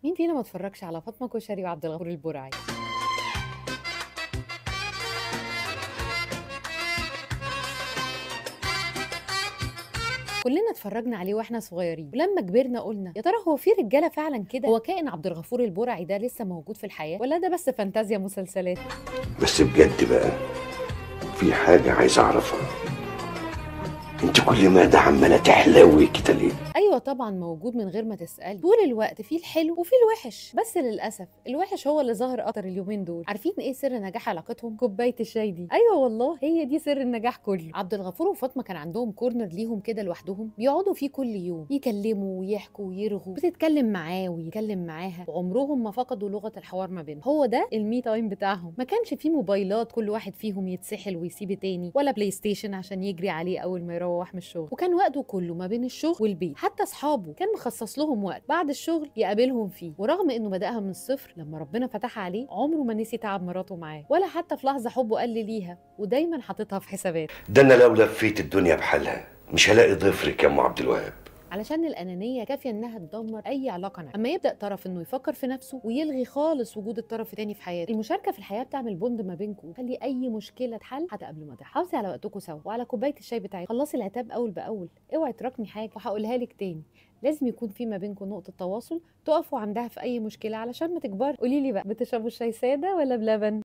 مين فينا ما اتفرجش على فاطمة كشري وعبد الغفور البرعي؟ كلنا اتفرجنا عليه واحنا صغيرين، ولما كبرنا قلنا يا ترى هو في رجاله فعلا كده؟ هو كائن عبد الغفور البرعي ده لسه موجود في الحياه ولا ده بس فانتازيا مسلسلات؟ بس بجد بقى، في حاجة عايز أعرفها. أنت كل ما ده عمالة تحلوي كده ليه؟ ايوه طبعا موجود من غير ما تسالي، طول الوقت في الحلو وفي الوحش، بس للاسف الوحش هو اللي ظاهر اكتر اليومين دول. عارفين ايه سر نجاح علاقتهم؟ كوبايه الشاي دي. ايوه والله هي دي سر النجاح كله. عبد الغفور وفاطمه كان عندهم كورنر ليهم كده لوحدهم، بيقعدوا فيه كل يوم يكلموا ويحكوا ويرغوا، بتتكلم معاه ويتكلم معاها، وعمرهم ما فقدوا لغه الحوار ما بينهم. هو ده المي تايم بتاعهم. ما كانش فيه موبايلات كل واحد فيهم يتسحل ويسيب التاني، ولا بلاي ستيشن عشان يجري عليه اول ما يروح من الشغل. وكان وقته كله ما بين الشغل والبيت. حتى اصحابه كان مخصص لهم وقت بعد الشغل يقابلهم فيه، ورغم انه بدأها من الصفر لما ربنا فتح عليه عمره ما نسي تعب مراته معاه، ولا حتى في لحظه حبه قل ليها، ودايما حاططها في حسابات. ده أنا لو لفيت الدنيا بحالها مش هلاقي ضفرك يا أم عبد الوهاب. علشان الأنانية كافية إنها تدمر أي علاقة ناجحة. أما يبدأ طرف إنه يفكر في نفسه ويلغي خالص وجود الطرف التاني في حياته. المشاركة في الحياة بتعمل بوند ما بينكم وتخلي أي مشكلة تحل حتى قبل ما تحصل. حافظي على وقتكم سوا وعلى كوباية الشاي بتاعتك. خلصي العتاب أول بأول، اوعي تراكمي حاجة، وهقولها لك تاني، لازم يكون في ما بينكم نقطة تواصل تقفوا عندها في أي مشكلة علشان ما تكبر. قولي لي بقى، بتشربوا الشاي سادة ولا بلبن؟